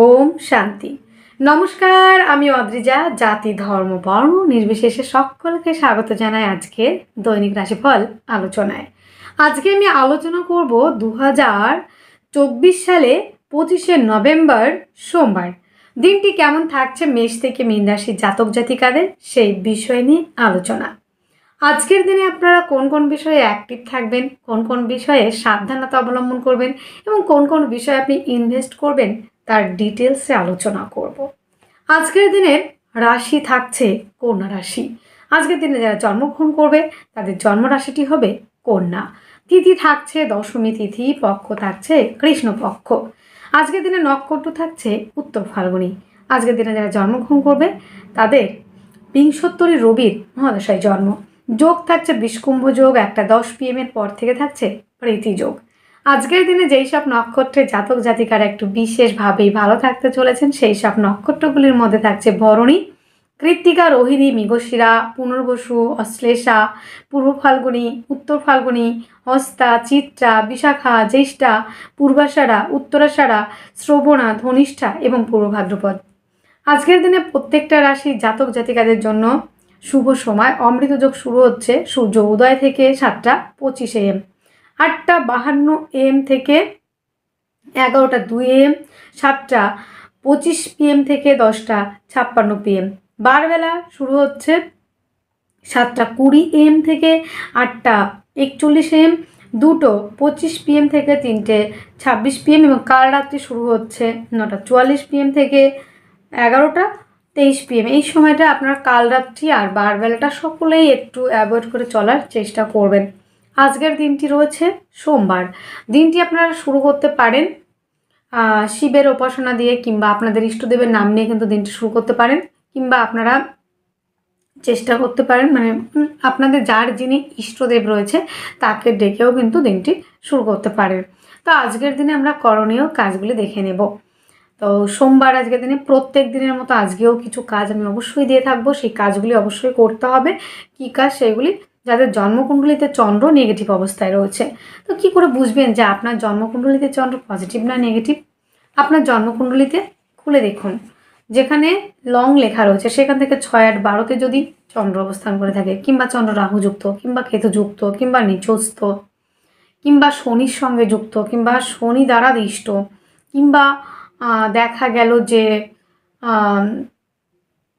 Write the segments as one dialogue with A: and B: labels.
A: ওম শান্তি। নমস্কার, আমি অদ্রিজা। জাতি ধর্ম বর্ণ নির্বিশেষে সকলকে স্বাগত জানাই আজকের দৈনিক রাশিফল আলোচনায়। আজকে আমি আলোচনা করব 2024 সালে 25শে নভেম্বর সোমবার দিনটি কেমন থাকছে মেষ থেকে মীন রাশির জাতক জাতিকাদের সেই বিষয় নিয়ে আলোচনা। আজকের দিনে আপনারা কোন কোন বিষয়ে অ্যাক্টিভ থাকবেন, কোন কোন বিষয়ে সাবধানতা অবলম্বন করবেন এবং কোন কোন বিষয়ে আপনি ইনভেস্ট করবেন তার ডিটেলসে আলোচনা করব। আজকের দিনের রাশি থাকছে কন্যা রাশি। আজকের দিনে যারা জন্মগ্রহণ করবে তাদের জন্ম রাশিটি হবে কন্যা। তিথি থাকছে দশমী তিথি, পক্ষ থাকছে কৃষ্ণপক্ষ। আজকের দিনে নক্ষত্র থাকছে উত্তর ফাল্গুনী। আজকের দিনে যারা জন্মগ্রহণ করবে তাদের বিংশোত্তরী রবির মহাদশায় জন্ম। যোগ থাকছে বিষকুম্ভ যোগ, 1:10 PM পর থেকে থাকছে প্রীতি যোগ। আজকের দিনে যেই সব নক্ষত্রের জাতক জাতিকারা একটু বিশেষভাবেই ভালো থাকতে চলেছেন সেই সব নক্ষত্রগুলির মধ্যে থাকছে ভরণী, কৃত্তিকা, রোহিণী, মৃগশিরা, পুনর্বসু, অশ্লেষা, পূর্ব ফাল্গুনী, উত্তর ফাল্গুনী, হস্তা, চিত্রা, বিশাখা, জ্যেষ্ঠা, পূর্বাষাঢ়া, উত্তরাষাঢ়া, শ্রবণা, ধনিষ্ঠা এবং পূর্ব ভাদ্রপদ। আজকের দিনে প্রত্যেকটা রাশির জাতক জাতিকাদের জন্য শুভ সময়। অমৃত যোগ শুরু হচ্ছে সূর্য উদয় থেকে 7:25 AM, 8:52 AM থেকে 11:02 AM, 7:25 PM থেকে 10:56 PM। বারবেলা শুরু হচ্ছে 7:20 AM থেকে 8:41 AM, 2:25 PM থেকে 3:26 PM এবং কাল রাত্রি শুরু হচ্ছে 9:44 PM থেকে 11:23 PM। এই সময়টা আপনার কাল রাত্রি আর বারবেলাটা সকলেই একটু অ্যাভয়েড করে চলার চেষ্টা করবেন। আজকের দিনটি রয়েছে সোমবার। দিনটি আপনারা শুরু করতে পারেন শিবের উপাসনা দিয়ে, কিংবা আপনাদের ইষ্টদেবের নাম নিয়ে কিন্তু দিনটি শুরু করতে পারেন, কিংবা আপনারা চেষ্টা করতে পারেন মানে আপনাদের যার যিনি ইষ্টদেব রয়েছে তাকে ডেকেও কিন্তু দিনটি শুরু করতে পারেন। তো আজকের দিনে আমরা করণীয় কাজগুলি দেখে নেব। তো সোমবার আজকের দিনে প্রত্যেক দিনের মতো আজকেও কিছু কাজ আমি অবশ্যই দিয়ে থাকবো, সেই কাজগুলি অবশ্যই করতে হবে। কী কাজ সেগুলি? যাদের জন্মকুণ্ডলিতে চন্দ্র নেগেটিভ অবস্থায় রয়েছে, তো কি করে বুঝবেন যে আপনার জন্মকুণ্ডলিতে চন্দ্র পজিটিভ না নেগেটিভ? আপনার জন্মকুণ্ডলিতে খুলে দেখুন, যেখানে লং লেখা রয়েছে সেখান থেকে 6-8-12-তে যদি চন্দ্র অবস্থান করে থাকে, কিংবা চন্দ্র রাহুযুক্ত, কিংবা কেতুযুক্ত, কিংবা নিচস্থ, কিংবা শনির সঙ্গে যুক্ত, কিংবা শনি দ্বারা দৃষ্ট, কিংবা দেখা গেল যে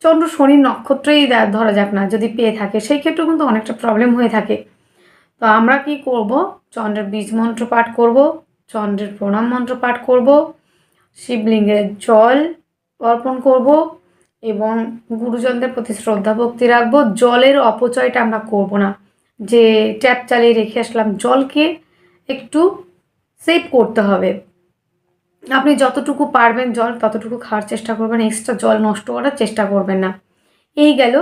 A: চন্দ্র শনির নক্ষত্রেই ধরা যাক না যদি পেয়ে থাকে, সেই ক্ষেত্রেও কিন্তু অনেকটা প্রবলেম হয়ে থাকে। তো আমরা কি করব? চন্দ্রের বীজ মন্ত্র পাঠ করব, চন্দ্রের প্রণাম মন্ত্র পাঠ করব, শিবলিঙ্গে জল অর্পণ করব এবং গুরুজনদের প্রতি শ্রদ্ধা ভক্তি রাখবো। জলের অপচয়টা আমরা করব না, যে ট্যাপ চালিয়ে রেখে আসলাম, জলকে একটু সেভ করতে হবে। আপনি যতটুকু পারবেন জল ততটুকু খাওয়ার চেষ্টা করবেন, এক্সট্রা জল নষ্ট করার চেষ্টা করবেন না। এই গেল।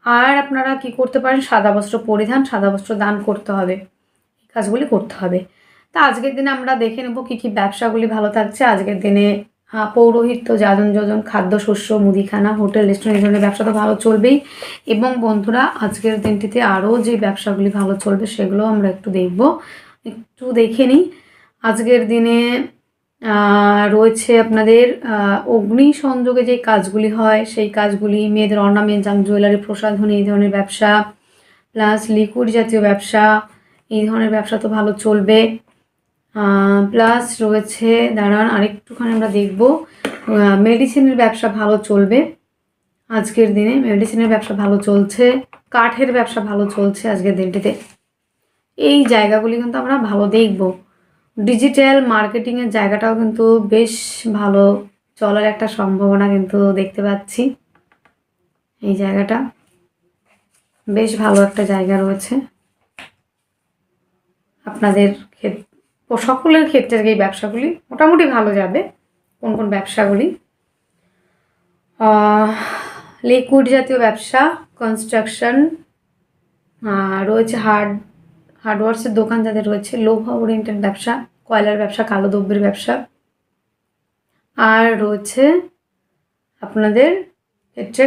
A: আর আপনারা কি করতে পারেন? সাদা বস্ত্র পরিধান, সাদা বস্ত্র দান করতে হবে, এই কাজগুলি করতে হবে। তা আজকের দিনে আমরা দেখে নেব কী কী ব্যবসাগুলি ভালো থাকছে। আজকের দিনে পৌরোহিত্য, যাজন যোজন, খাদ্যশস্য, মুদিখানা, হোটেল, রেস্টুরেন্ট, এই ধরনের ব্যবসা তো ভালো চলবেই। এবং বন্ধুরা আজকের দিনটিতে আরও যে ব্যবসাগুলি ভালো চলবে সেগুলো আমরা একটু দেখে নিই। আজকের দিনে রয়েছে আপনাদের অগ্নি সংযোগে যে কাজগুলি হয় সেই কাজগুলি, মেয়েদের অর্নামেন্ট, জুয়েলারি, প্রসাধনী, এই ধরনের ব্যবসা, প্লাস লিকুইড জাতীয় ব্যবসা, এই ধরনের ব্যবসা তো ভালো চলবে। প্লাস রয়েছে, দাঁড়ান আরেকটুখানি আমরা দেখব, মেডিসিনের ব্যবসা ভালো চলবে আজকের দিনে। মেডিসিনের ব্যবসা ভালো চলছে, কাঠের ব্যবসা ভালো চলছে আজকের দিনটিতে। এই জায়গাগুলি কিন্তু আমরা ভালো দেখব। ডিজিটাল মার্কেটিংয়ের জায়গাটাও কিন্তু বেশ ভালো চলার একটা সম্ভাবনা কিন্তু দেখতে পাচ্ছি। এই জায়গাটা বেশ ভালো একটা জায়গা রয়েছে আপনাদের সকলের ক্ষেত্রে। এই ব্যবসাগুলি মোটামুটি ভালো যাবে। কোন কোন ব্যবসাগুলি? লিকুইড জাতীয় ব্যবসা, কনস্ট্রাকশন রয়েছে, হার্ডওয়ার্সের দোকান যাদের রয়েছে, লোহা ওরিয়েন্টেড ব্যবসা, কয়লার ব্যবসা, কালো দ্রব্যের ব্যবসা, আর রয়েছে আপনাদের ক্ষেত্রে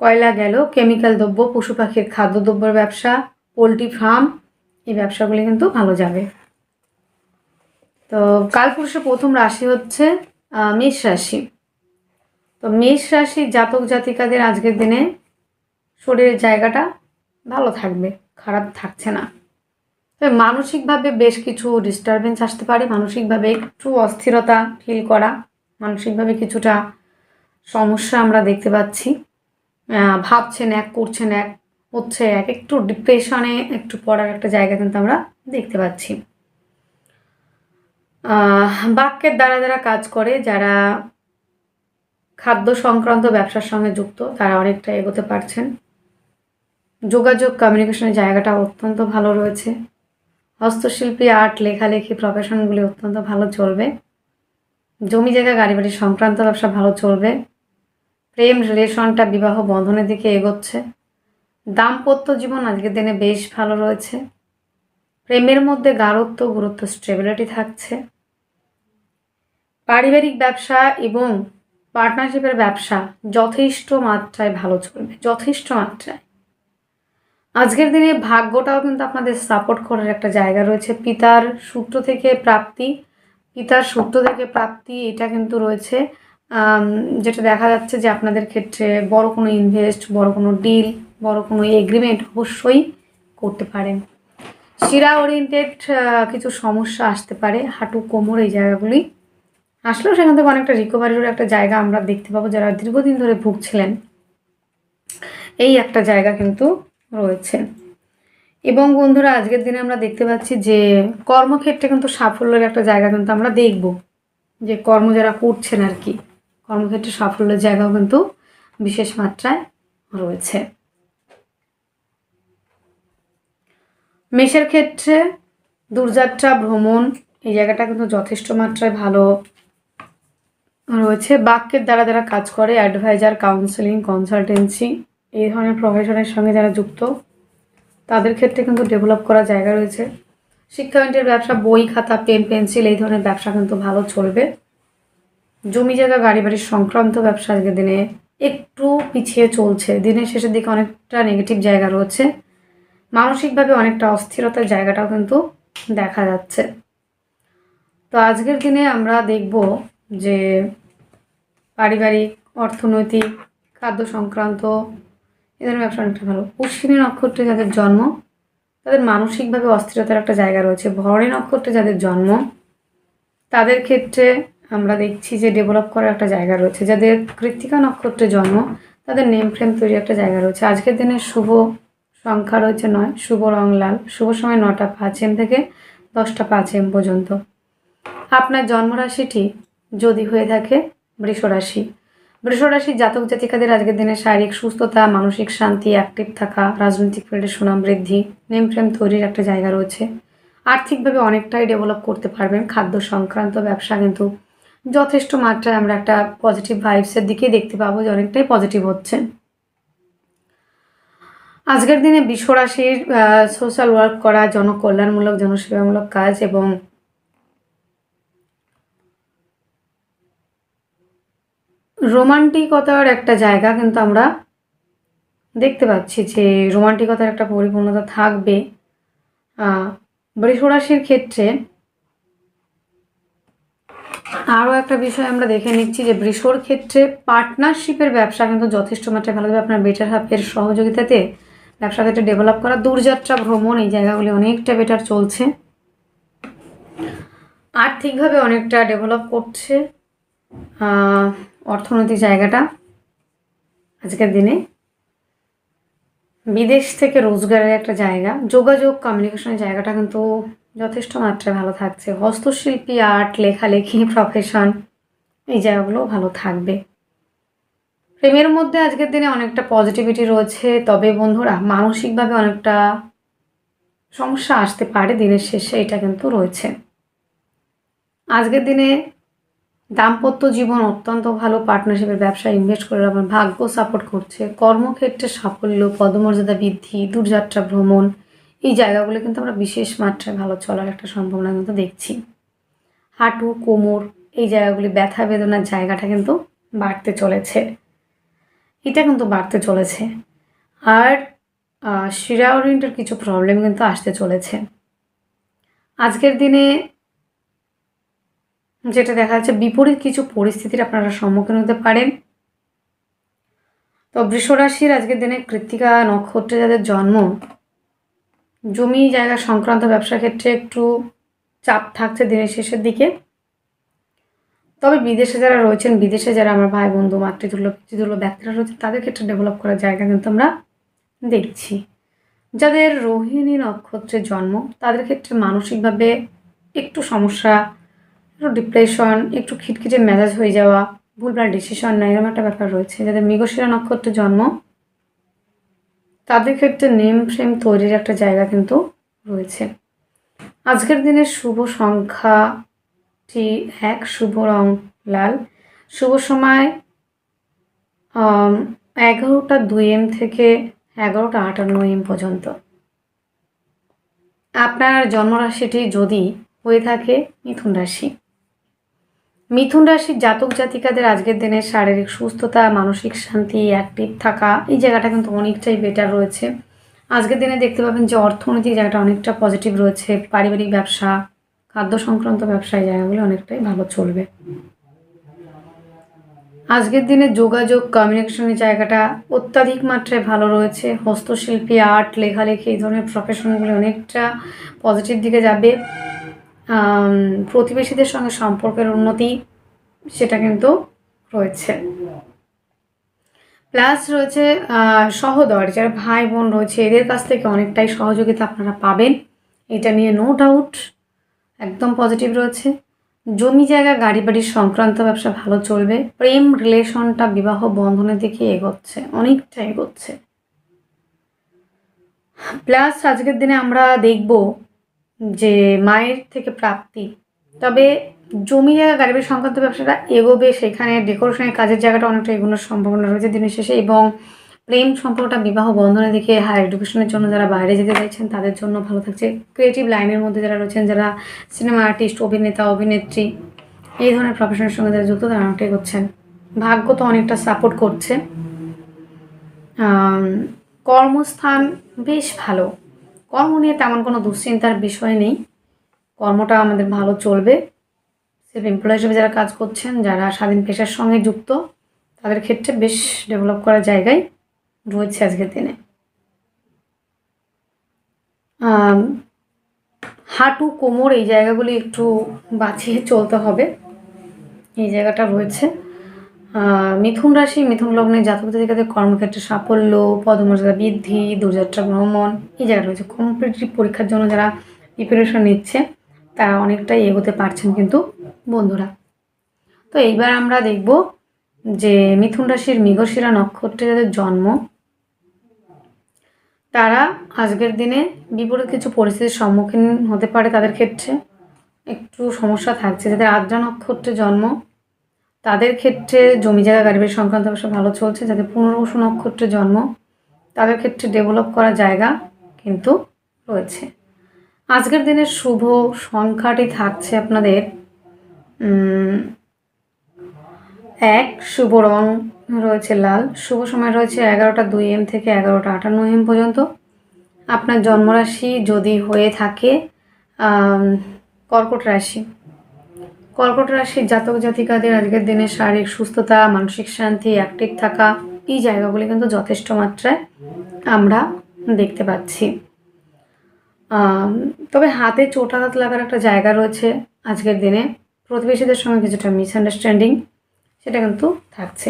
A: কয়লা গেল, কেমিক্যাল দ্রব্য, পশু পাখির খাদ্যদ্রব্যের ব্যবসা, পোলট্রি ফার্ম, এই ব্যবসাগুলি কিন্তু ভালো যাবে। তো কালপুরুষের প্রথম রাশি হচ্ছে মেষ রাশি। তো মেষ রাশির জাতক জাতিকাদের আজকের দিনে শরীরের জায়গাটা ভালো থাকবে, খারাপ থাকছে না। তবে মানসিকভাবে বেশ কিছু ডিস্টারবেন্স আসতে পারে, মানসিকভাবে একটু অস্থিরতা ফিল করা, মানসিকভাবে কিছুটা সমস্যা আমরা দেখতে পাচ্ছি। ভাবছেন এক, করছেন এক, হচ্ছে এক, একটু ডিপ্রেশনে একটু পড়ার একটা জায়গা কিন্তু আমরা দেখতে পাচ্ছি। বাক্যের দ্বারা যারা কাজ করে, যারা খাদ্য সংক্রান্ত ব্যবসার সঙ্গে যুক্ত, তারা অনেকটা এগোতে পারছেন। যোগাযোগ কমিউনিকেশনের জায়গাটা অত্যন্ত ভালো রয়েছে। হস্তশিল্পী, আর্ট, লেখালেখি প্রফেশনগুলি অত্যন্ত ভালো চলবে। জমি জায়গা গাড়ি বাড়ি সংক্রান্ত ব্যবসা ভালো চলবে। প্রেম রিলেশনটা বিবাহ বন্ধনের দিকে এগোচ্ছে। দাম্পত্য জীবন আজকের দিনে বেশ ভালো রয়েছে। প্রেমের মধ্যে গাঢ়ত্ব, গুরুত্ব, স্টেবিলিটি থাকছে। পারিবারিক ব্যবসা এবং পার্টনারশিপের ব্যবসা যথেষ্ট মাত্রায় ভালো চলবে, যথেষ্ট মাত্রায়। আজকের দিনে ভাগ্যটাও কিন্তু আপনাদের সাপোর্ট করার একটা জায়গা রয়েছে। পিতার সূত্র থেকে প্রাপ্তি এটা কিন্তু রয়েছে। যেটা দেখা যাচ্ছে যে আপনাদের ক্ষেত্রে বড় কোনো ইনভেস্ট, বড় কোনো ডিল, বড় কোনো এগ্রিমেন্ট অবশ্যই করতে পারেন। শিরা ওরিয়েন্টেড কিছু সমস্যা আসতে পারে, হাঁটু, কোমর, এই জায়গাগুলি আসলেও সেখান থেকে অনেকটা রিকভারির একটা জায়গা আমরা দেখতে পাবো। যারা দীর্ঘদিন ধরে ভুগছিলেন, এই একটা জায়গা কিন্তু রয়েছে। এবং বন্ধুরা, আজকের দিনে আমরা দেখতে পাচ্ছি যে কর্মক্ষেত্রে কিন্তু সাফল্যের একটা জায়গা কিন্তু আমরা দেখব, যে কর্ম যারা করছেন আর কি, কর্মক্ষেত্রে সাফল্যের জায়গাও কিন্তু বিশেষ মাত্রায় রয়েছে। মেষের ক্ষেত্রে দূরযাত্রা, ভ্রমণ, এই জায়গাটা কিন্তু যথেষ্ট মাত্রায় ভালো রয়েছে। বাক্যের দ্বারা যারা কাজ করে, অ্যাডভাইজার, কাউন্সেলিং, কনসালটেন্সি, এই ধরনের প্রফেশনের সঙ্গে যারা যুক্ত, তাদের ক্ষেত্রে কিন্তু ডেভেলপ করার জায়গা রয়েছে। শিক্ষায়ন্ত্রের ব্যবসা, বই খাতা, পেন পেন্সিল, এই ধরনের ব্যবসা কিন্তু ভালো চলবে। জমি জায়গা গাড়ি বাড়ির সংক্রান্ত ব্যবসা আজকের দিনে একটু পিছিয়ে চলছে, দিনের শেষের দিকে অনেকটা নেগেটিভ জায়গা রয়েছে। মানসিকভাবে অনেকটা অস্থিরতার জায়গাটাও কিন্তু দেখা যাচ্ছে। তো আজকের দিনে আমরা দেখব যে পারিবারিক, অর্থনৈতিক, খাদ্য সংক্রান্ত এ ধরনের ব্যবসা অনেকটা ভালো। পুষ্যিনী নক্ষত্রে যাদের জন্ম, তাদের মানসিকভাবে অস্থিরতার একটা জায়গা রয়েছে। ভরণী নক্ষত্রে যাদের জন্ম, তাদের ক্ষেত্রে আমরা দেখছি যে ডেভেলপ করার একটা জায়গা রয়েছে। যাদের কৃত্তিকা নক্ষত্রে জন্ম, তাদের নেম ফ্রেম তৈরির একটা জায়গা রয়েছে। আজকের দিনে শুভ সংখ্যা রয়েছে 9, শুভ রং লাল, শুভ সময় 9টা 5 AM থেকে 10টা 5 AM পর্যন্ত। আপনার জন্মরাশিটি যদি হয়ে থাকে বৃষরাশি, বৃষরাশির জাতক জাতিকাদের আজকের দিনে শারীরিক সুস্থতা, মানসিক শান্তি, অ্যাক্টিভ থাকা, রাজনৈতিক ফিল্ডে সুনাম বৃদ্ধি, নেম ফ্রেম তৈরির একটা জায়গা রয়েছে। আর্থিকভাবে অনেকটাই ডেভেলপ করতে পারবেন। খাদ্য সংক্রান্ত ব্যবসা কিন্তু যথেষ্ট মাত্রায় আমরা একটা পজিটিভ ভাইবসের দিকে দেখতে পাবো, যে অনেকটাই পজিটিভ হচ্ছে। আজকের দিনে বৃষরাশির সোশ্যাল ওয়ার্ক করা, জনকল্যাণমূলক, জনসেবামূলক কাজ এবং রোমান্টিকতার একটা জায়গা কিন্তু আমরা দেখতে পাচ্ছি, যে রোমান্টিকতার একটা পরিপূর্ণতা থাকবে। বৃষরাশির ক্ষেত্রে আরও একটা বিষয় আমরা দেখে নিচ্ছি, যে বৃষর ক্ষেত্রে পার্টনারশিপের ব্যবসা কিন্তু যথেষ্ট মাত্রায় ভালো হবে। আপনার বেটার হাফের সহযোগিতাতে ব্যবসা ক্ষেত্রে ডেভেলপ করা, দূরযাত্রা, ভ্রমণ, এই জায়গাগুলি অনেকটা বেটার চলছে। আর্থিকভাবে অনেকটা ডেভেলপ করছে অর্থনৈতিক জায়গাটা আজকের দিনে। বিদেশ থেকে রোজগারের একটা জায়গা, যোগাযোগ কমিউনিকেশনের জায়গাটা কিন্তু যথেষ্ট মাত্রায় ভালো থাকছে। হস্তশিল্পী, আর্ট, লেখালেখি প্রফেশন, এই জায়গাগুলো ভালো থাকবে। প্রেমের মধ্যে আজকের দিনে অনেকটা পজিটিভিটি রয়েছে, তবে বন্ধুরা মানসিকভাবে অনেকটা সমস্যা আসতে পারে দিনের শেষে, এটা কিন্তু রয়েছে। আজকের দিনে দাম্পত্য জীবন অত্যন্ত ভালো। পার্টনারশিপের ব্যবসায় ইনভেস্ট করে আপনার ভাগ্য সাপোর্ট করছে। কর্মক্ষেত্রে সাফল্য, পদমর্যাদা বৃদ্ধি, দূরযাত্রা, ভ্রমণ, এই জায়গাগুলো কিন্তু আমরা বিশেষ মাত্রায় ভালো চলার একটা সম্ভাবনা কিন্তু দেখছি। হাঁটু, কোমর, এই জায়গাগুলি ব্যথা বেদনার জায়গাটা কিন্তু বাড়তে চলেছে, এটা কিন্তু বাড়তে চলেছে। আর শিরা ওরিয়েন্টের কিছু প্রবলেম কিন্তু আসতে চলেছে। আজকের দিনে যেটা দেখা যাচ্ছে বিপরীত কিছু পরিস্থিতির আপনারা সম্মুখীন হতে পারেন। তো বৃষ রাশির আজকের দিনে কৃত্তিকা নক্ষত্রে যাদের জন্ম, জমি জায়গা সংক্রান্ত ব্যবসার ক্ষেত্রে একটু চাপ থাকছে দিনের শেষের দিকে। তবে বিদেশে যারা রয়েছেন, বিদেশে যারা আমার ভাই বন্ধু মাতৃতুল্য পিতৃতুল্য ব্যক্তিরা রয়েছেন, তাদের ক্ষেত্রে ডেভেলপ করার জায়গা কিন্তু আমরা দেখছি। যাদের রোহিণী নক্ষত্রের জন্ম, তাদের ক্ষেত্রে মানসিকভাবে একটু সমস্যা, একটু ডিপ্রেশন, একটু খিটখিটে মেজাজ হয়ে যাওয়া, ভুলভাল ডিসিশন নেয়, এরকম একটা ব্যাপার রয়েছে। যাদের মৃগশিরা নক্ষত্রের জন্ম, তাদের ক্ষেত্রে নেম ফ্রেম তৈরির একটা জায়গা কিন্তু রয়েছে। আজকের দিনের শুভ সংখ্যাটি 1, শুভ রং লাল, শুভ সময় 11টা 2 AM থেকে 11টা 58 AM পর্যন্ত। আপনার জন্মরাশিটি যদি হয়ে থাকে মিথুন রাশি, মিথুন রাশির জাতক জাতিকাদের আজকের দিনে শারীরিক সুস্থতা, মানসিক শান্তি, অ্যাক্টিভ থাকা, এই জায়গাটা কিন্তু অনেকটাই বেটার রয়েছে। আজকের দিনে দেখতে পাবেন যে অর্থনৈতিক জায়গাটা অনেকটা পজিটিভ রয়েছে। পারিবারিক ব্যবসা, খাদ্য সংক্রান্ত ব্যবসা, এই জায়গাগুলো অনেকটাই ভালো চলবে। আজকের দিনে যোগাযোগ, কমিউনিকেশনের জায়গাটা অত্যাধিক মাত্রায় ভালো রয়েছে। হস্তশিল্পী, আর্ট, লেখালেখি, এই ধরনের প্রফেশনগুলি অনেকটা পজিটিভ দিকে যাবে। প্রতিবেশীদের সঙ্গে সম্পর্কের উন্নতি, সেটা কিন্তু রয়েছে। প্লাস রয়েছে সহদর, যারা ভাই বোন রয়েছে, এদের কাছ থেকে অনেকটাই সহযোগিতা আপনারা পাবেন, এটা নিয়ে নো ডাউট, একদম পজিটিভ রয়েছে। জমি জায়গা, গাড়ি বাড়ির সংক্রান্ত ব্যবসা ভালো চলবে। প্রেম রিলেশনটা বিবাহ বন্ধনের দিকে এগোচ্ছে, অনেকটা এগোচ্ছে। প্লাস আজকের দিনে আমরা দেখব যে মায়ের থেকে প্রাপ্তি, তবে জমি জায়গা গাড়ি বাড়ি সংক্রান্ত ব্যবসাটা এগোবে, সেখানে ডেকোরেশনের কাজের জায়গাটা অনেকটা এগোনোর সম্ভাবনা রয়েছে দিনের শেষে। এবং প্রেম সম্পর্কটা বিবাহ বন্ধনের দিকে, হায়ার এডুকেশনের জন্য যারা বাইরে যেতে চাইছেন তাদের জন্য ভালো থাকছে। ক্রিয়েটিভ লাইনের মধ্যে যারা রয়েছেন, যারা সিনেমা আর্টিস্ট, অভিনেতা, অভিনেত্রী, এই ধরনের প্রফেশনের সঙ্গে যারা যুক্ত, তারা অনেকটাই করছেন। ভাগ্য তো অনেকটা সাপোর্ট করছে। কর্মস্থান বেশ ভালো, কর্ম নিয়ে তেমন কোনো দুশ্চিন্তার বিষয় নেই, কর্মটা আমাদের ভালো চলবে। সেলফ এমপ্লয় হিসেবে যারা কাজ করছেন, যারা স্বাধীন পেশার সঙ্গে যুক্ত, তাদের ক্ষেত্রে বেশ ডেভেলপ করার জায়গায় রয়েছে আজকের দিনে। হাঁটু, কোমর, এই জায়গাগুলি একটু বাঁচিয়ে চলতে হবে, এই জায়গাটা রয়েছে। মিথুন রাশি, মিথুন লগ্নে জাতক জাতিকাদের কর্মক্ষেত্রে সাফল্য, পদমর্যাদা বৃদ্ধি, দূরযাত্রা ভ্রমণ, এই জায়গা রয়েছে। কম্পিটিটিভ পরীক্ষার জন্য যারা প্রিপারেশন নিচ্ছে, তারা অনেকটাই এগোতে পারছেন কিন্তু বন্ধুরা। তো এইবার আমরা দেখব যে মিথুন রাশির মৃগশিরা নক্ষত্রে যাদের জন্ম, তারা আজকের দিনে বিপরীত কিছু পরিস্থিতির সম্মুখীন হতে পারে, তাদের ক্ষেত্রে একটু সমস্যা থাকছে। যাদের আদ্রা নক্ষত্রে জন্ম, তাদের ক্ষেত্রে জমি জায়গা গাড়ি বাড়ি সংক্রান্ত ব্যবসা ভালো চলছে। যাদের পুনর্বসু নক্ষত্রে জন্ম, তাদের ক্ষেত্রে ডেভেলপ করার জায়গা কিন্তু রয়েছে। আজকের দিনের শুভ সংখ্যাটি থাকছে আপনাদের 1, শুভ রং রয়েছে লাল, শুভ সময় রয়েছে 11টা 2 AM থেকে 11টা 58 AM পর্যন্ত। আপনার জন্মরাশি যদি হয়ে থাকে কর্কট রাশি, কর্কট রাশির জাতক জাতিকাদের আজকের দিনে শারীরিক সুস্থতা, মানসিক শান্তি, অ্যাক্টিভ থাকা, এই জায়গাগুলি কিন্তু যথেষ্ট মাত্রায় আমরা দেখতে পাচ্ছি। তবে হাতে চোটাঘাত লাগার একটা জায়গা রয়েছে আজকের দিনে। প্রতিবেশীদের সঙ্গে কিছুটা মিসআন্ডারস্ট্যান্ডিং, সেটা কিন্তু থাকছে।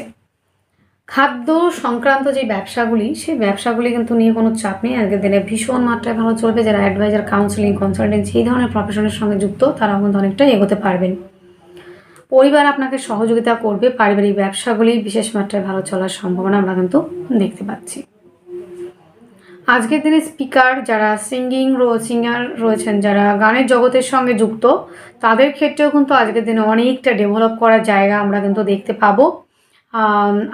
A: খাদ্য সংক্রান্ত যে ব্যবসাগুলি, সেই ব্যবসাগুলি কিন্তু নিয়ে কোনো চাপ নেই, আজকের দিনে ভীষণ মাত্রায় ভালো চলবে। যারা অ্যাডভাইজার, কাউন্সিলিং, কনসালটেন্সি, এই ধরনের প্রফেশনের সঙ্গে যুক্ত, তারাও কিন্তু অনেকটা এগোতে পারবেন। পরিবার আপনাকে সহযোগিতা করবে, পারিবারিক ব্যবসাগুলি বিশেষ মাত্রায় ভালো চলার সম্ভাবনা আমরা কিন্তু দেখতে পাচ্ছি। আজকের দিনে স্পিকার, যারা সিঙ্গার রয়েছেন, যারা গানের জগতের সঙ্গে যুক্ত, তাদের ক্ষেত্রেও কিন্তু আজকের দিনে অনেকটা ডেভেলপ করার জায়গা আমরা কিন্তু দেখতে পাবো।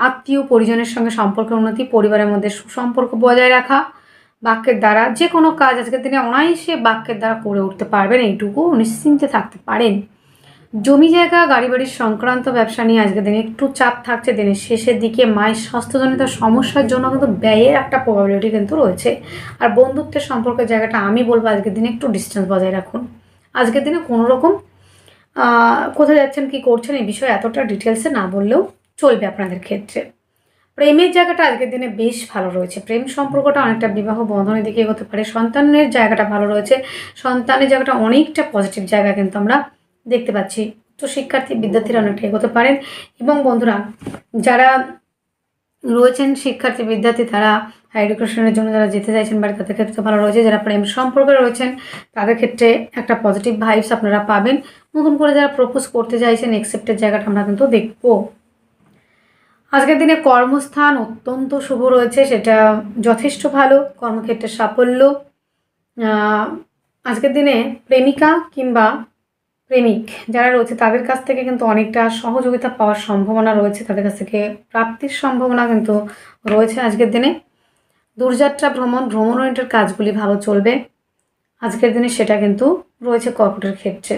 A: আত্মীয় পরিজনের সঙ্গে সম্পর্কের উন্নতি, পরিবারের মধ্যে সুসম্পর্ক বজায় রাখা, বাক্যের দ্বারা যে কোনো কাজ আজকের দিনে অনায়াসে বাক্যের দ্বারা করে উঠতে পারবেন, এইটুকু নিশ্চিন্তে থাকতে পারেন। জমি জায়গা গাড়ি বাড়ির সংক্রান্ত ব্যবসা নিয়ে আজকের দিনে একটু চাপ থাকছে। দিনের শেষের দিকে মায়ের স্বাস্থ্যজনিত সমস্যার জন্য কিন্তু ব্যয়ের একটা প্রবাবিলিটি কিন্তু রয়েছে। আর বন্ধুত্বের সম্পর্কের জায়গাটা আমি বলবো আজকের দিনে একটু ডিস্টেন্স বজায় রাখুন। আজকের দিনে কোনো রকম কোথায় যাচ্ছেন, কী করছেন, এই বিষয়ে এতটা ডিটেলসে না বললেও চলবে আপনাদের ক্ষেত্রে। প্রেমের জায়গাটা আজকের দিনে বেশ ভালো রয়েছে, প্রেম সম্পর্কটা অনেকটা বিবাহ বন্ধনের দিকে এগোতে পারে। সন্তানের জায়গাটা ভালো রয়েছে, সন্তানের জায়গাটা অনেকটা পজিটিভ জায়গা কিন্তু আমরা দেখতে পাচ্ছি। তো শিক্ষার্থী বিদ্যার্থীরা অনেকটা এগোতে পারেন। এবং বন্ধুরা, যারা রয়েছেন শিক্ষার্থী বিদ্যার্থী, তারা হাই এডুকেশনের জন্য যারা যেতে চাইছেন বাড়ি, তাদের ক্ষেত্রে ভালো রয়েছে। যারা প্রেম সম্পর্কে রয়েছেন তাদের ক্ষেত্রে একটা পজিটিভ ভাইবস আপনারা পাবেন। নতুন করে যারা প্রপোজ করতে চাইছেন, অ্যাকসেপ্টের জায়গাটা আমরা কিন্তু দেখব। আজকের দিনে কর্মস্থান অত্যন্ত শুভ রয়েছে, সেটা যথেষ্ট ভালো। কর্মক্ষেত্রে সাফল্য। আজকের দিনে প্রেমিকা কিংবা প্রেমিক যারা রয়েছে তাদের কাছ থেকে কিন্তু অনেকটা সহযোগিতা পাওয়ার সম্ভাবনা রয়েছে, তাদের কাছ থেকে প্রাপ্তির সম্ভাবনা কিন্তু রয়েছে আজকের দিনে। দূরযাত্রা ভ্রমণ ওরিয়েন্টেড কাজগুলি ভালো চলবে আজকের দিনে, সেটা কিন্তু রয়েছে কর্কটের ক্ষেত্রে।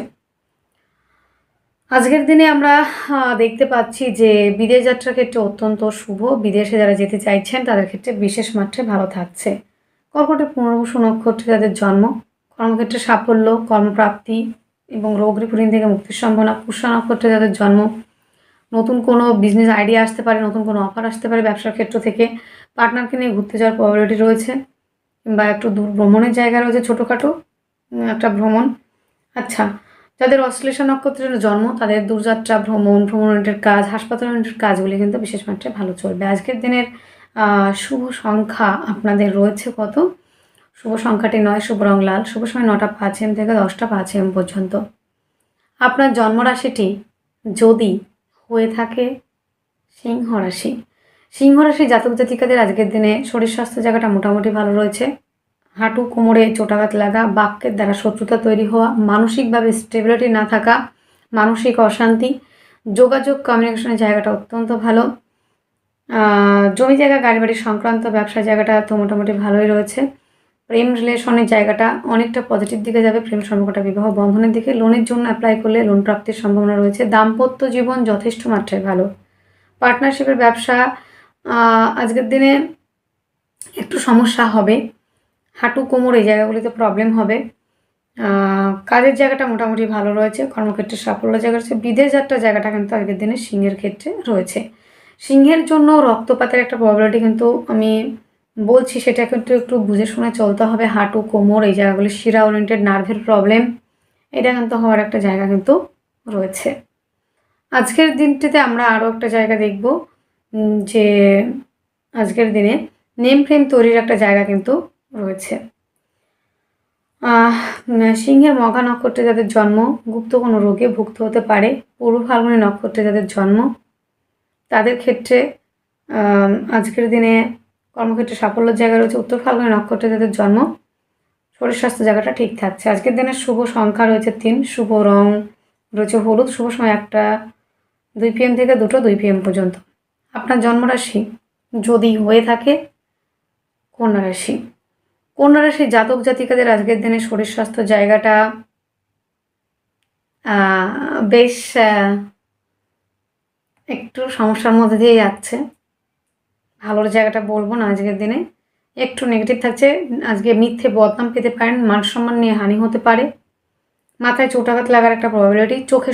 A: আজকের দিনে আমরা দেখতে পাচ্ছি যে বিদেশ যাত্রার ক্ষেত্রে অত্যন্ত শুভ। বিদেশে যারা যেতে চাইছেন তাদের ক্ষেত্রে বিশেষ মাত্রায় ভালো থাকছে। কর্কটের পুনর্বসু নক্ষত্রে যাদের জন্ম, কর্মক্ষেত্রে সাফল্য, কর্মপ্রাপ্তি এবং রোগ রিপুরিন থেকে মুক্তির সম্ভাবনা। পুষ্যা নক্ষত্রে যাদের জন্ম, নতুন কোনো বিজনেস আইডিয়া আসতে পারে, নতুন কোনো অফার আসতে পারে ব্যবসার ক্ষেত্র থেকে। পার্টনারকে নিয়ে ঘুরতে যাওয়ার প্রবাবিলিটি রয়েছে, কিংবা একটু দূর ভ্রমণের জায়গা রয়েছে, ছোটোখাটো একটা ভ্রমণ। আচ্ছা, যাদের অশ্লেষা নক্ষত্রের জন্ম তাদের দূরযাত্রা, ভ্রমণ ওরিয়েন্টেড কাজ, হাসপাতাল ওরিয়েন্টেড কাজগুলি কিন্তু বিশেষ মাত্রায় ভালো চলবে। আজকের দিনের শুভ সংখ্যা আপনাদের রয়েছে কত? শুভ সংখ্যাটি 9, শুভ রং লাল, শুভ সময় 9টা 5 AM থেকে 10টা 5 AM পর্যন্ত। আপনার জন্মরাশিটি যদি হয়ে থাকে সিংহ রাশি, সিংহ রাশি জাতক জাতিকাদের আজকের দিনে শরীর স্বাস্থ্য জায়গাটা মোটামুটি ভালো রয়েছে। হাঁটু কোমরে চোটাঘাত লাগা, বাক্যের দ্বারা শত্রুতা তৈরি হওয়া, মানসিকভাবে স্টেবিলিটি না থাকা, মানসিক অশান্তি, যোগাযোগ কমিউনিকেশনের জায়গাটা অত্যন্ত ভালো। জমি জায়গা গাড়ি বাড়ি সংক্রান্ত ব্যবসা জায়গাটা তো মোটামুটি ভালোই রয়েছে। প্রেম রিলেশনের জায়গাটা অনেকটা পজিটিভ দিকে যাবে, প্রেম সম্পর্কটা বিবাহ বন্ধনের দিকে। লোনের জন্য অ্যাপ্লাই করলে লোন প্রাপ্তির সম্ভাবনা রয়েছে। দাম্পত্য জীবন যথেষ্ট মাত্রায় ভালো। পার্টনারশিপের ব্যবসা আজকের দিনে একটু সমস্যা হবে, হাঁটু কোমর এই জায়গাগুলিতে প্রবলেম হবে। কাজের জায়গাটা মোটামুটি ভালো রয়েছে, কর্মক্ষেত্রে সাফল্য জায়গা রয়েছে। বিদেশ যাত্রার জায়গাটা কিন্তু আজকের দিনে সিংহের ক্ষেত্রে রয়েছে। সিংহের জন্য রক্তপাতের একটা প্রবাবিলিটি কিন্তু আমি বলছি, সেটা কিন্তু একটু বুঝে শুনে চলতে হবে। হাঁটু কোমর এই জায়গাগুলি শিরা ওরিয়েন্টেড নার্ভের প্রবলেম, এটা কিন্তু হওয়ার একটা জায়গা কিন্তু রয়েছে। আজকের দিনটিতে আমরা আরও একটা জায়গা দেখব, যে আজকের দিনে নেম ফ্রেম তৈরির একটা জায়গা কিন্তু রয়েছে। সিংহের মঘা নক্ষত্রে যাদের জন্ম গুপ্ত কোনো রোগে ভুক্ত হতে পারে। পূর্ব ফাল্গুনী নক্ষত্রে যাদের জন্ম তাদের ক্ষেত্রে আজকের দিনে কর্মক্ষেত্রে সাফল্যের জায়গা রয়েছে। উত্তর ফাল্গুনী নক্ষত্রে যাদের জন্ম শরীর স্বাস্থ্য জায়গাটা ঠিক থাকছে। আজকের দিনে শুভ সংখ্যা রয়েছে 3, শুভ রং রয়েছে হলুদ, শুভ সময় 1টা 2 PM থেকে 2টো 2 PM পর্যন্ত। আপনার জন্মরাশি যদি হয়ে থাকে কন্যা রাশি, কন্যা রাশির জাতক জাতিকাদের আজকের দিনে শরীর স্বাস্থ্য জায়গাটা বেশ একটু সমস্যার মধ্যে দিয়ে যাচ্ছে। ভালোর জায়গাটা বলবো না, আজকের দিনে একটু নেগেটিভ থাকছে। আজকে মিথ্যে বদনাম পেতে পারেন, মান সম্মান নিয়ে হানি হতে পারে, মাথায় চোটাঘাত লাগার একটা প্রবাবিলিটি, চোখে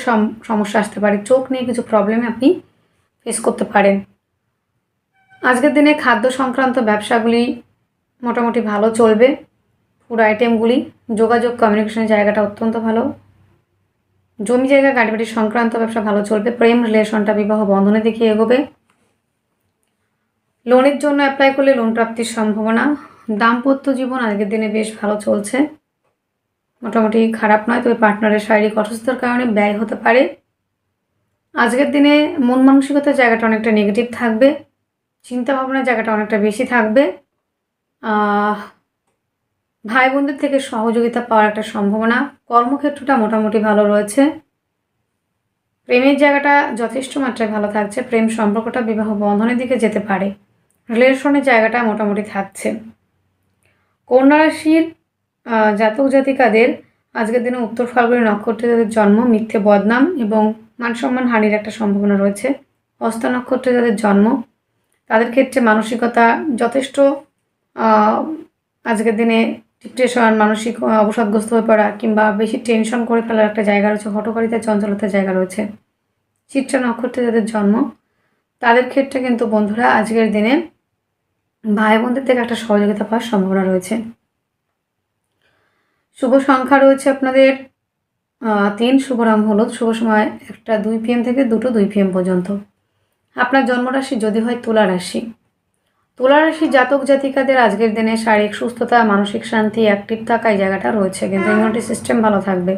A: সমস্যা আসতে পারে, চোখ নিয়ে কিছু প্রবলেমে আপনি ফেস করতে পারেন। আজকের দিনে খাদ্য সংক্রান্ত ব্যবসাগুলি মোটামুটি ভালো চলবে। ফুড আইটেমগুলি, যোগাযোগ কমিউনিকেশনের জায়গাটা অত্যন্ত ভালো। জমি জায়গা গাড়ি বাড়ি সংক্রান্ত ব্যবসা ভালো চলবে। প্রেম রিলেশনটা বিবাহ বন্ধনের দিকে এগোবে। লোনের জন্য অ্যাপ্লাই করলে লোন প্রাপ্তির সম্ভাবনা। দাম্পত্য জীবন আজকের দিনে বেশ ভালো চলছে, মোটামুটি খারাপ নয়, তবে পার্টনারের শারীরিক অসুস্থতার কারণে ব্যয় হতে পারে। আজকের দিনে মন মানসিকতার জায়গাটা অনেকটা নেগেটিভ থাকবে, চিন্তা ভাবনার জায়গাটা অনেকটা বেশি থাকবে। ভাই বোনদের থেকে সহযোগিতা পাওয়ার একটা সম্ভাবনা। কর্মক্ষেত্রটা মোটামুটি ভালো রয়েছে। প্রেমের জায়গাটা যথেষ্ট মাত্রায় ভালো থাকছে, প্রেম সম্পর্কটা বিবাহ বন্ধনের দিকে যেতে পারে। রিলেশনের জায়গাটা মোটামুটি থাকছে। কন্যা রাশির জাতক জাতিকাদের আজকের দিনে উত্তর ফাল্গুনী নক্ষত্রে যাদের জন্ম মিথ্যে বদনাম এবং মান সম্মান হানির একটা সম্ভাবনা রয়েছে। হস্তা নক্ষত্রে যাদের জন্ম তাদের ক্ষেত্রে মানসিকতা যথেষ্ট আজকের দিনে ডিপ্রেশন, মানসিক অবসাদগ্রস্ত হয়ে পড়া কিংবা বেশি টেনশন করে ফেলার একটা জায়গা রয়েছে, হঠকারিতা, চঞ্চলতার জায়গা রয়েছে। চিত্রা নক্ষত্রে যাদের জন্ম তাদের ক্ষেত্রে কিন্তু বন্ধুরা আজকের দিনে ভাই বোনদের থেকে একটা সহযোগিতা পাওয়ার সম্ভাবনা রয়েছে। শুভ সংখ্যা রয়েছে আপনাদের 3, শুভ রং হলুদ, শুভ সময় 1টা 2 PM থেকে 2টো 2 PM পর্যন্ত। আপনার জন্মরাশি যদি হয় তুলা রাশি, তুলা রাশি জাতক জাতিকাদের আজকের দিনে শারীরিক সুস্থতা, মানসিক শান্তি, অ্যাক্টিভ থাকা এই জায়গাটা রয়েছে, কিন্তু ইমিউনিটি সিস্টেম ভালো থাকবে।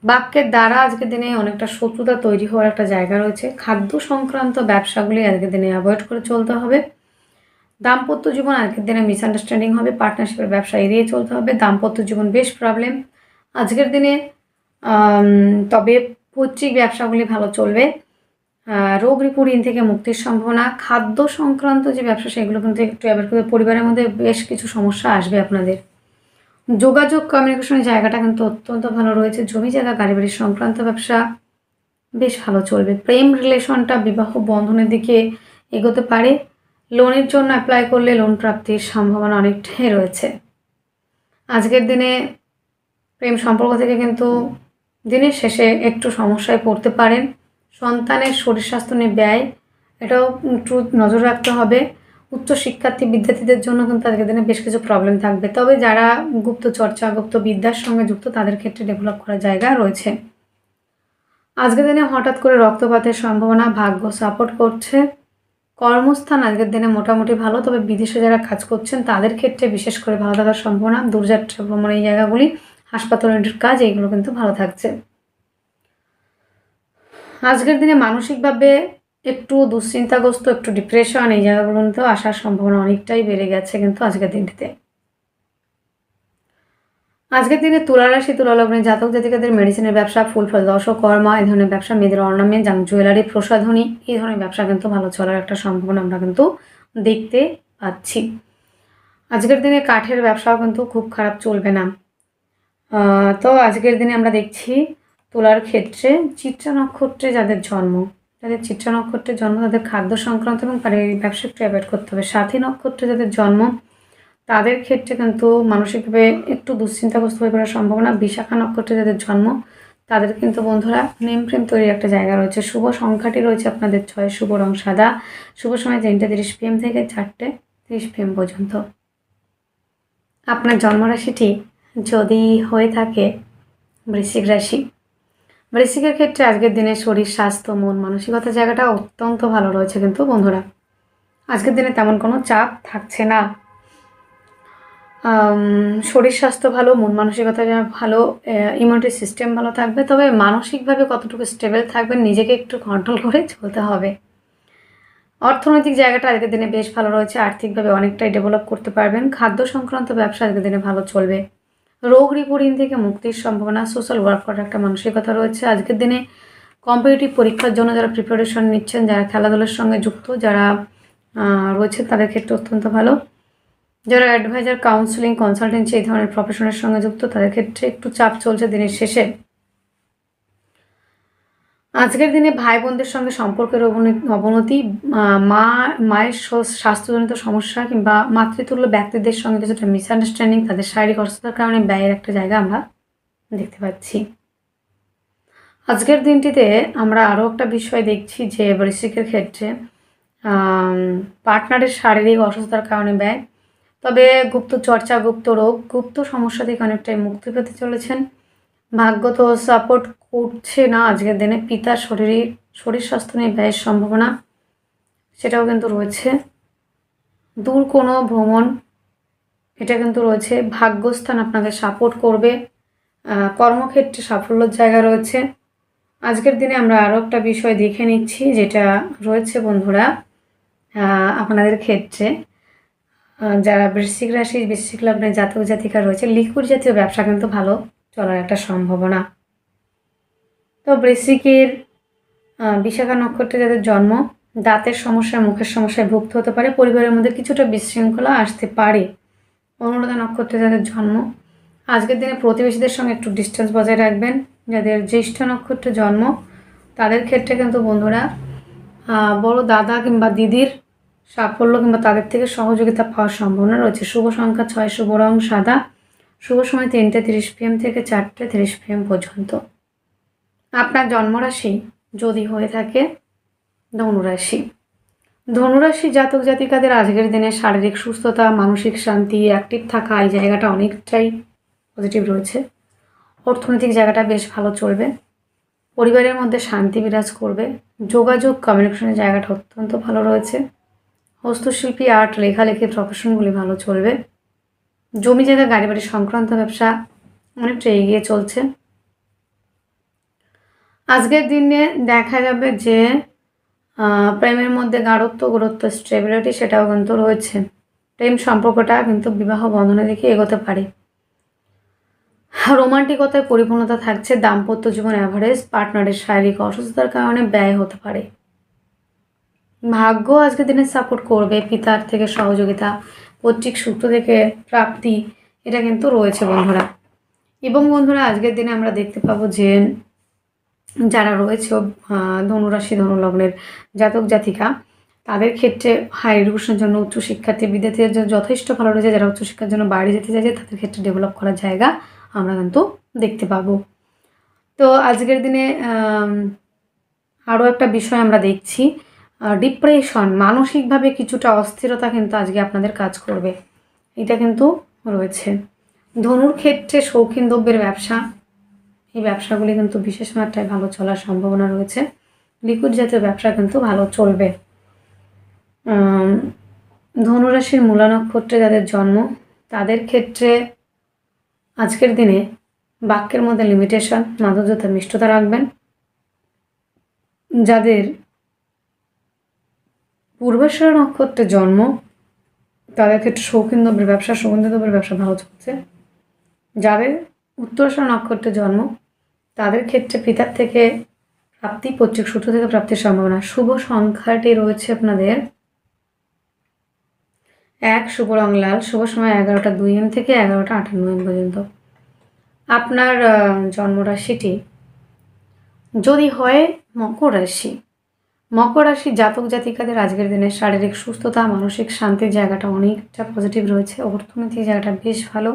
A: বাক্যের দ্বারা আজকের দিনে অনেকটা শত্রুতা তৈরি হওয়ার একটা জায়গা রয়েছে। খাদ্য সংক্রান্ত ব্যবসাগুলি আজকের দিনে অ্যাভয়েড করে চলতে হবে। দাম্পত্য জীবন আজকের দিনে মিসআন্ডারস্ট্যান্ডিং হবে, পার্টনারশিপের ব্যবসা এড়িয়ে চলতে হবে। দাম্পত্য জীবন বেশ প্রবলেম আজকের দিনে, তবে পৈতৃক ব্যবসাগুলি ভালো চলবে। রোগ রিপু ঋণ থেকে মুক্তির সম্ভাবনা। খাদ্য সংক্রান্ত যে ব্যবসা সেগুলো কিন্তু একটু অ্যাভয়েড করবে। পরিবারের মধ্যে বেশ কিছু সমস্যা আসবে আপনাদের। যোগাযোগ কমিউনিকেশনের জায়গাটা কিন্তু অত্যন্ত ভালো রয়েছে। জমি জায়গা গাড়ি বাড়ি সংক্রান্ত ব্যবসা বেশ ভালো চলবে। প্রেম রিলেশনটা বিবাহ বন্ধনের দিকে এগোতে পারে। লোনের জন্য অ্যাপ্লাই করলে লোন প্রাপ্তির সম্ভাবনা অনেকটাই রয়েছে। আজকের দিনে প্রেম সম্পর্ক থেকে কিন্তু দিনের শেষে একটু সমস্যায় পড়তে পারেন। সন্তানের শরীর স্বাস্থ্য নিয়ে ব্যয়, এটাও একটু নজর রাখতে হবে। উচ্চ শিক্ষার্থী বিদ্যার্থীদের জন্য কিন্তু আজকের দিনে বেশ কিছু প্রবলেম থাকবে, তবে যারা গুপ্ত চর্চা, গুপ্ত বিদ্যার সঙ্গে যুক্ত তাদের ক্ষেত্রে ডেভেলপ করার জায়গা রয়েছে। আজকের দিনে হঠাৎ করে রক্তপাতের সম্ভাবনা, ভাগ্য সাপোর্ট করছে। কর্মস্থান আজকের দিনে মোটামুটি ভালো, তবে বিদেশে যারা কাজ করছেন তাদের ক্ষেত্রে বিশেষ করে ভালো থাকার সম্ভাবনা। দূরযাত্রা ভ্রমণ এই জায়গাগুলি, হাসপাতালের কাজ, এইগুলো কিন্তু ভালো থাকছে। আজকের দিনে মানসিকভাবে একটু দুশ্চিন্তাগ্রস্ত, একটু ডিপ্রেশন এই জায়গাগুলো কিন্তু আসার সম্ভাবনা অনেকটাই বেড়ে গেছে কিন্তু আজকের দিনটিতে। আজকের দিনে তুলা রাশি, তুলা লগ্নের জাতক জাতিকাদের মেডিসিনের ব্যবসা, ফুল ফল, দশকর্মা এই ধরনের ব্যবসা, মেয়েদের অর্নামেন্ট, জুয়েলারি, প্রসাধনী এই ধরনের ব্যবসা কিন্তু ভালো চলার একটা সম্ভাবনা আমরা কিন্তু দেখতে পাচ্ছি। আজকের দিনে কাঠের ব্যবসাও কিন্তু খুব খারাপ চলবে না। তো আজকের দিনে আমরা দেখছি তুলার ক্ষেত্রে চিত্রা নক্ষত্রে যাদের জন্ম, যাদের চিত্রা নক্ষত্রের জন্ম তাদের খাদ্য সংক্রান্ত এবং পারিবারিক ব্যবসা একটু অ্যাভয়েড করতে হবে। সাথী নক্ষত্রে যাদের জন্ম তাদের ক্ষেত্রে কিন্তু মানসিকভাবে একটু দুশ্চিন্তাগ্রস্ত হয়ে পড়ার সম্ভাবনা। বিশাখা নক্ষত্রে যাদের জন্ম তাদের কিন্তু বন্ধুরা প্রেম তৈরির একটা জায়গা রয়েছে। শুভ সংখ্যাটি রয়েছে আপনাদের 6, শুভ রং সাদা, শুভ সময় 3টা 30 PM থেকে 4টে 30 PM পর্যন্ত। আপনার জন্মরাশিটি যদি হয়ে থাকে বৃশ্চিক রাশি, বৃশ্চিকের ক্ষেত্রে আজকের দিনে শরীর স্বাস্থ্য, মন মানসিকতার জায়গাটা অত্যন্ত ভালো রয়েছে কিন্তু বন্ধুরা। আজকের দিনে তেমন কোনো চাপ থাকছে না। শরীর স্বাস্থ্য ভালো, মন মানসিকতা ভালো, ইমিউনিটি সিস্টেম ভালো থাকবে, তবে মানসিকভাবে কতটুকু স্টেবল থাকবেন নিজেকে একটু কন্ট্রোল করে চলতে হবে। অর্থনৈতিক জায়গাটা আজকের দিনে বেশ ভালো রয়েছে, আর্থিকভাবে অনেকটাই ডেভেলপ করতে পারবেন। খাদ্য সংক্রান্ত ব্যবসা আজকের দিনে ভালো চলবে। রোগ রিপু ঋণ থেকে মুক্তির সম্ভাবনা, সোশ্যাল ওয়ার্ক করার একটা মানসিকতা রয়েছে। আজকের দিনে কম্পিটিটিভ পরীক্ষার জন্য যারা প্রিপারেশন নিচ্ছেন, যারা খেলাধুলার সঙ্গে যুক্ত যারা রয়েছে তাদের ক্ষেত্রে অত্যন্ত ভালো। যারা অ্যাডভাইজার, কাউন্সিলিং, কনসালটেন্সি এই ধরনের প্রফেশনের সঙ্গে যুক্ত তাদের ক্ষেত্রে একটু চাপ চলছে দিনের শেষে। আজকের দিনে ভাই বোনদের সঙ্গে সম্পর্কের অবনতি, মায়ের স্বাস্থ্যজনিত সমস্যা কিংবা মাতৃতুল্য ব্যক্তিদের সঙ্গে কিছুটা মিসআন্ডারস্ট্যান্ডিং, তাদের শারীরিক অসুস্থতার কারণে ব্যয়ের একটা জায়গা আমরা দেখতে পাচ্ছি। আজকের দিনটিতে আমরা আরও একটা বিষয় দেখছি যে বৃশ্চিকের ক্ষেত্রে পার্টনারের শারীরিক অসুস্থতার কারণে ব্যয়, তবে গুপ্ত চর্চা, গুপ্ত রোগ, গুপ্ত সমস্যা থেকে অনেকটাই মুক্তি পেতে চলেছেন। ভাগ্য তো সাপোর্ট করছে না আজকের দিনে। পিতার শরীর স্বাস্থ্য নিয়ে ব্যয়ের সম্ভাবনা সেটাও কিন্তু রয়েছে। দূর কোনো ভ্রমণ এটা কিন্তু রয়েছে। ভাগ্যস্থান আপনাকে সাপোর্ট করবে। কর্মক্ষেত্রে সাফল্যের জায়গা রয়েছে। আজকের দিনে আমরা আরও একটা বিষয় দেখে নিচ্ছি যেটা রয়েছে বন্ধুরা আপনাদের ক্ষেত্রে। যারা বৃশ্চিক রাশি, বৃশ্চিক লগ্নের জাতক জাতিকা রয়েছে, লিকুইড জাতীয় ব্যবসা কিন্তু ভালো চলার একটা সম্ভাবনা। তো বৃশ্চিকের বিশাখা নক্ষত্রে যাদের জন্ম দাঁতের সমস্যা, মুখের সমস্যায় ভুগতে হতে পারে। পরিবারের মধ্যে কিছুটা বিশৃঙ্খলা আসতে পারে। অনুরাধা নক্ষত্রে যাদের জন্ম আজকের দিনে প্রতিবেশীদের সঙ্গে একটু ডিস্টেন্স বজায় রাখবেন। যাদের জ্যৈষ্ঠ নক্ষত্রে জন্ম তাদের ক্ষেত্রে কিন্তু বন্ধুরা বড় দাদা কিংবা দিদির সাফল্য কিংবা তাদের থেকে সহযোগিতা পাওয়ার সম্ভাবনা রয়েছে। শুভ সংখ্যা 6, শুভ রং সাদা, শুভ সময় 3:30 PM থেকে 4:30 PM পর্যন্ত। আপনার জন্মরাশি যদি হয়ে থাকে ধনুরাশি। ধনুরাশি জাতক জাতিকাদের আজকের দিনে শারীরিক সুস্থতা, মানসিক শান্তি, অ্যাক্টিভ থাকা এই জায়গাটা অনেকটাই পজিটিভ রয়েছে। অর্থনৈতিক জায়গাটা বেশ ভালো চলবে। পরিবারের মধ্যে শান্তি বিরাজ করবে। যোগাযোগ কমিউনিকেশনের জায়গাটা অত্যন্ত ভালো রয়েছে। হস্তশিল্পী, আর্ট, লেখালেখি প্রফেশনগুলি ভালো চলবে। জমি জায়গা, গাড়ি বাড়ি সংক্রান্ত ব্যবসা অনেকটা এগিয়ে চলছে। আজকের দিনে দেখা যাবে যে প্রেমের মধ্যে গাঢ়ত্ব, গুরুত্ব, স্টেবিলিটি সেটাও কিন্তু রয়েছে। প্রেম সম্পর্কটা কিন্তু বিবাহ বন্ধনের দিকে এগোতে পারে। রোমান্টিকতায় পরিপূর্ণতা থাকছে। দাম্পত্য জীবন অ্যাভারেজ। পার্টনারের শারীরিক অসুস্থতার কারণে ব্যয় হতে পারে। ভাগ্য আজকের দিনে সাপোর্ট করবে। পিতার থেকে সহযোগিতা, পৈতৃক সূত্র থেকে প্রাপ্তি এটা কিন্তু রয়েছে বন্ধুরা। এবং বন্ধুরা আজকের দিনে আমরা দেখতে পাবো যে যারা রয়েছে ধনুরাশি, ধনুলগ্নের জাতক জাতিকা, তাদের ক্ষেত্রে হায়ার এডুকেশনের জন্য উচ্চশিক্ষার্থী বিদ্যার্থীদের জন্য যথেষ্ট ভালো রয়েছে। যারা উচ্চশিক্ষার জন্য বাইরে যেতে চাইছে তাদের ক্ষেত্রে ডেভেলপ করার জায়গা আমরা কিন্তু দেখতে পাবো। তো আজকের দিনে আরও একটা বিষয় আমরা দেখছি, ডিপ্রেশন, মানসিকভাবে কিছুটা অস্থিরতা কিন্তু আজকে আপনাদের কাজ করবে, এটা কিন্তু রয়েছে। ধনুর ক্ষেত্রে শৌখিন দ্রব্যের ব্যবসা, এই ব্যবসাগুলি কিন্তু বিশেষ মাত্রায় ভালো চলার সম্ভাবনা রয়েছে। লিকুইড জাতীয় ব্যবসা কিন্তু ভালো চলবে। ধনুরাশির মূলা নক্ষত্রে যাদের জন্ম তাদের ক্ষেত্রে আজকের দিনে বাক্যের মধ্যে লিমিটেশন, মাধুর্যতা, মিষ্টতা রাখবেন। যাদের পূর্বাষাঢ়া নক্ষত্রে জন্ম তাদের ক্ষেত্রে শৌখিন দ্রব্যের ব্যবসা, সুগন্ধি দ্রব্যের ব্যবসা ভালো চলছে। যাদের উত্তরাষাঢ়া নক্ষত্রে জন্ম তাদের ক্ষেত্রে পিতার থেকে প্রাপ্তি, পৈতৃক সূত্র থেকে প্রাপ্তির সম্ভাবনা। শুভ সংখ্যাটি রয়েছে আপনাদের 1, শুভ রং লাল, শুভ সময় 11টা 2 AM থেকে 11টা 58 AM পর্যন্ত। আপনার জন্মরাশিটি যদি হয় মকর রাশি, মকর রাশি জাতক জাতিকাদের আজকের দিনে শারীরিক সুস্থতা, মানসিক শান্তির জায়গাটা অনেকটা পজিটিভ রয়েছে। অর্থনৈতিক জায়গাটা বেশ ভালো।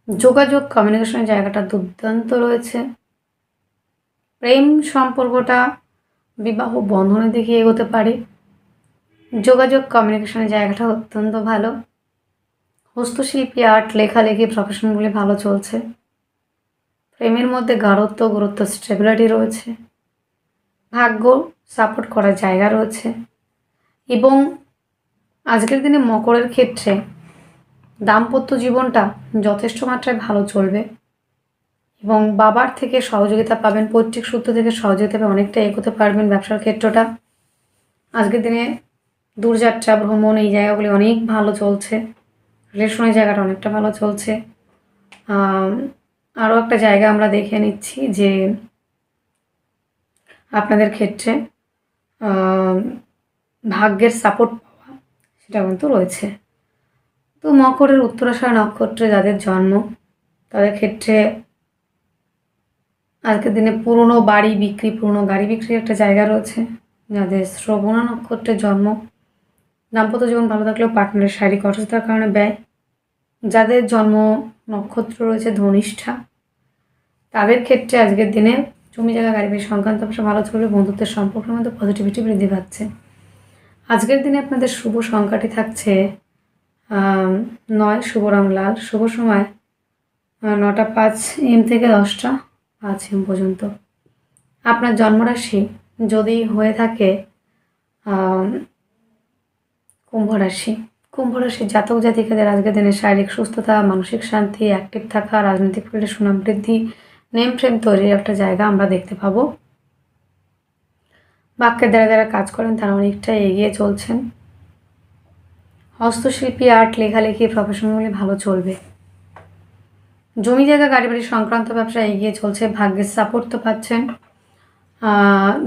A: যোগাযোগ কমিউনিকেশনের জায়গাটা দুর্দান্ত রয়েছে। প্রেম সম্পর্কটা বিবাহ বন্ধনের দিকে এগোতে পারে। যোগাযোগ কমিউনিকেশনের জায়গাটা অত্যন্ত ভালো। হস্তশিল্পী, আর্ট, লেখালেখি প্রফেশনগুলি ভালো চলছে। প্রেমের মধ্যে গাঢ়ত্ব, গুরুত্ব, স্টেবিলিটি রয়েছে। ভাগ্য সাপোর্ট করার জায়গা রয়েছে। এবং আজকের দিনে মকরের ক্ষেত্রে দাম্পত্য জীবনটা যথেষ্ট মাত্রায় ভালো চলবে এবং বাবার থেকে সহযোগিতা পাবেন, পৈতৃক সূত্র থেকে সহযোগিতা পাবেন, অনেকটা এগোতে পারবেন। ব্যবসার ক্ষেত্রটা আজকের দিনে দূরযাত্রা, ভ্রমণ এই জায়গাগুলি অনেক ভালো চলছে। রিলেশনের জায়গাটা অনেকটা ভালো চলছে। আরও একটা জায়গা আমরা দেখে নিচ্ছি যে আপনাদের ক্ষেত্রে ভাগ্যের সাপোর্ট পাওয়া সেটা কিন্তু রয়েছে। তো মকরের উত্তরাষাঢ়া নক্ষত্রে যাদের জন্ম তাদের ক্ষেত্রে আজকের দিনে পুরনো বাড়ি বিক্রি, পুরনো গাড়ি বিক্রির একটা জায়গা রয়েছে। যাদের শ্রবণা নক্ষত্রে জন্ম দাম্পত্য জীবন ভালো থাকলেও পার্টনারের শারীরিক অসুস্থতার কারণে ব্যয়। যাদের জন্ম নক্ষত্র রয়েছে ধনিষ্ঠা তাদের ক্ষেত্রে আজকের দিনে জমি জায়গা, গাড়ি বাড়ি সংক্রান্ত ব্যবসা ভালো চলবে। বন্ধুত্বের সম্পর্কের মধ্যে পজিটিভিটি বৃদ্ধি পাচ্ছে। আজকের দিনে আপনাদের শুভ সংখ্যাটি থাকছে 9, শুভ রং লাল, শুভ সময় 9টা 5 AM থেকে 10টা 5 AM পর্যন্ত। আপনার জন্মরাশি যদি হয়ে থাকে কুম্ভ রাশি, কুম্ভ রাশির জাতক জাতিকাদের আজকের দিনে শারীরিক সুস্থতা, মানসিক শান্তি, অ্যাক্টিভ থাকা, রাজনৈতিক ফিল্ডে সুনাম বৃদ্ধি, নেম ফ্রেম তৈরির একটা জায়গা আমরা দেখতে পাবো। বাক্যের দ্বারা যারা কাজ করেন তারা অনেকটা এগিয়ে চলছেন। হস্তশিল্পী, আর্ট, লেখালেখি প্রফেশনগুলি ভালো চলবে। জমি জায়গা, গাড়ি বাড়ি সংক্রান্ত ব্যবসা এগিয়ে চলছে। ভাগ্যের সাপোর্ট তো পাচ্ছেন।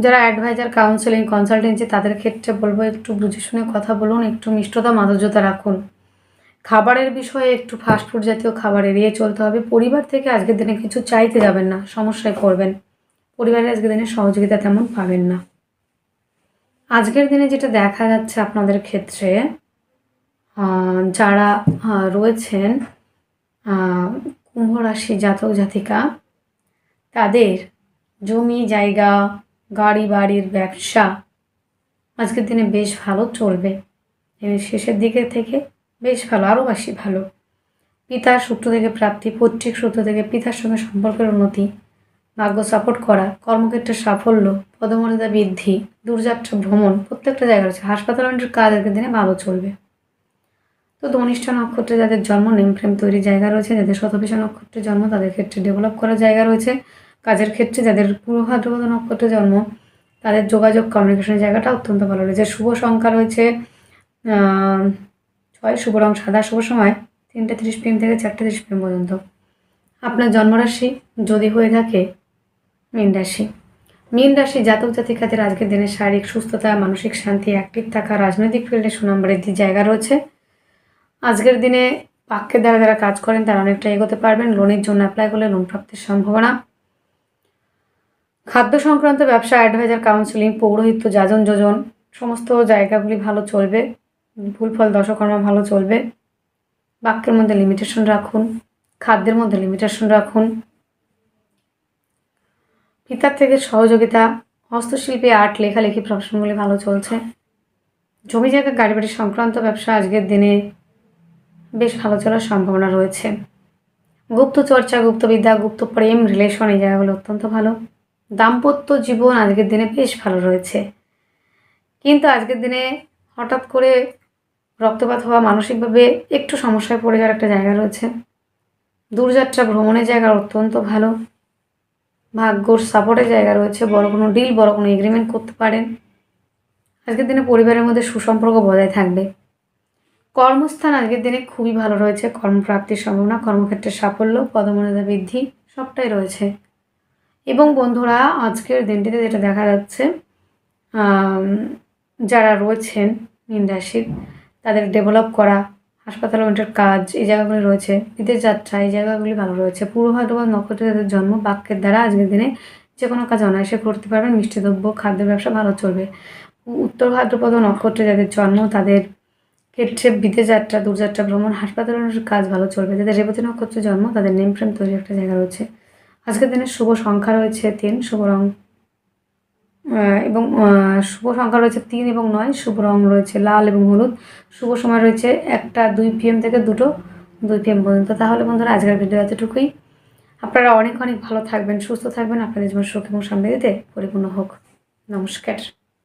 A: যারা অ্যাডভাইজার, কাউন্সেলিং, কনসালটেন্সি তাদের ক্ষেত্রে বলবো একটু বুঝে শুনে কথা বলুন, একটু মিষ্টতা, মাধুর্যতা রাখুন। খাবারের বিষয়ে একটু ফাস্টফুড জাতীয় খাবার এড়িয়ে চলতে হবে। পরিবার থেকে আজকের দিনে কিছু চাইতে যাবেন না, সমস্যায় পড়বেন। পরিবারের আজকের দিনে সহযোগিতা তেমন পাবেন না। আজকের দিনে যেটা দেখা যাচ্ছে আপনাদের ক্ষেত্রে যারা রয়েছেন কুম্ভ রাশি জাতক জাতিকা, তাদের জমি জায়গা গাড়ি বাড়ির ব্যবসা আজকের দিনে বেশ ভালো চলবে। শেষের দিকে থেকে বেশ ভালো, আরও বেশি ভালো। পিতার সূত্র থেকে প্রাপ্তি, পৈতৃক সূত্র থেকে পিতার সঙ্গে সম্পর্কের উন্নতি, ভাগ্য সাপোর্ট করা, কর্মক্ষেত্রে সাফল্য, পদমর্যাদা বৃদ্ধি, দূরযাত্রা ভ্রমণ প্রত্যেকটা জায়গা রয়েছে। হাসপাতালের কাজ আজকের দিনে ভালো চলবে। তো ধনিষ্ঠা নক্ষত্রে যাদের জন্ম নেম ফ্রেম তৈরির জায়গা রয়েছে, যাদের শতভিষা নক্ষত্রে জন্ম তাদের ক্ষেত্রে ডেভেলপ করার জায়গা রয়েছে। কাজের ক্ষেত্রে যাদের পূর্ব ভাদ্রপদ নক্ষত্রে জন্ম তাদের যোগাযোগ কমিউনিকেশনের জায়গাটা অত্যন্ত ভালো রয়েছে। শুভ সংখ্যা রয়েছে 6, শুভ রং সাদা, শুভ সময় 3:30 PM থেকে 4:30 PM পর্যন্ত। আপনার জন্মরাশি যদি হয়ে থাকে মীন রাশি, মীন রাশি জাতক জাতিকাদের আজকের দিনে শারীরিক সুস্থতা, মানসিক শান্তি, অ্যাক্টিভ থাকা, রাজনৈতিক ফিল্ডে সুনাম বৃদ্ধির জায়গা রয়েছে। আজকের দিনে বাক্যের দ্বারা যারা কাজ করেন তারা অনেকটা এগোতে পারবেন। লোনের জন্য অ্যাপ্লাই করলে লোন প্রাপ্তির সম্ভাবনা। খাদ্য সংক্রান্ত ব্যবসা, অ্যাডভাইজার, কাউন্সিলিং, পৌরোহিত্য, যাজন যোজন সমস্ত জায়গাগুলি ভালো চলবে। ভুলফল দশকর্মা ভালো চলবে। বাক্যের মধ্যে লিমিটেশন রাখুন, খাদ্যের মধ্যে লিমিটেশন রাখুন। পিতার থেকে সহযোগিতা, হস্তশিল্পী, আর্ট, লেখালেখি প্রফেশনগুলি ভালো চলছে। জমি জায়গা গাড়ি বাড়ি সংক্রান্ত ব্যবসা আজকের দিনে বেশ ভালো চলার সম্ভাবনা রয়েছে। গুপ্ত চর্চা, গুপ্তবিদ্যা, গুপ্ত প্রেম, রিলেশন এই জায়গাগুলো অত্যন্ত ভালো। দাম্পত্য জীবন আজকের দিনে বেশ ভালো রয়েছে, কিন্তু আজকের দিনে হঠাৎ করে রক্তপাত হওয়া, মানসিকভাবে একটু সমস্যায় পড়ে যাওয়ার একটা জায়গা রয়েছে। দূরযাত্রা ভ্রমণের জায়গা অত্যন্ত ভালো। ভাগ্যর সাপোর্টের জায়গা রয়েছে। বড় কোনো ডিল, বড় কোনো এগ্রিমেন্ট করতে পারেন। আজকের দিনে পরিবারের মধ্যে সুসম্পর্ক বজায় থাকবে। কর্মস্থান আজকের দিনে খুবই ভালো রয়েছে। কর্মপ্রাপ্তির সম্ভাবনা, কর্মক্ষেত্রে সাফল্য, পদমর্যাদা বৃদ্ধি সবটাই রয়েছে। এবং বন্ধুরা আজকের দিনটিতে যেটা দেখা যাচ্ছে, যারা রয়েছেন মীন রাশির তাদের ডেভেলপ করা, হাসপাতাল ওরিয়েন্টেড কাজ এই জায়গাগুলি রয়েছে। বিদেশ যাত্রা এই জায়গাগুলি ভালো রয়েছে। পূর্ব ভাদ্রপদ নক্ষত্রে যাদের জন্ম বাক্যের দ্বারা আজকের দিনে যে কোনো কাজ অনায়াসে করতে পারবেন। মিষ্টি দ্রব্য, খাদ্য ব্যবসা ভালো চলবে। উত্তর ভাদ্রপদ নক্ষত্রে যাদের জন্ম তাদের ক্ষেত্রে বিদেশ যাত্রা, দূরযাত্রা ভ্রমণ, হাসপাতাল ওরিয়েন্টেড কাজ ভালো চলবে। যাদের রেবতী নক্ষত্রে জন্ম তাদের নেম ফ্রেম তৈরির একটা জায়গা রয়েছে। আজকের দিনে শুভ সংখ্যা রয়েছে 3, শুভ রং এবং শুভ সংখ্যা রয়েছে 3 এবং 9, শুভ রং রয়েছে লাল এবং হলুদ। শুভ সময় রয়েছে 1টা 2 PM থেকে 2 PM পর্যন্ত। তাহলে বন্ধুরা আজকের ভিডিও এতটুকুই। আপনারা অনেক অনেক ভালো থাকবেন, সুস্থ থাকবেন। আপনাদের জীবন সুখ এবং সমৃদ্ধিতে পরিপূর্ণ হোক। নমস্কার।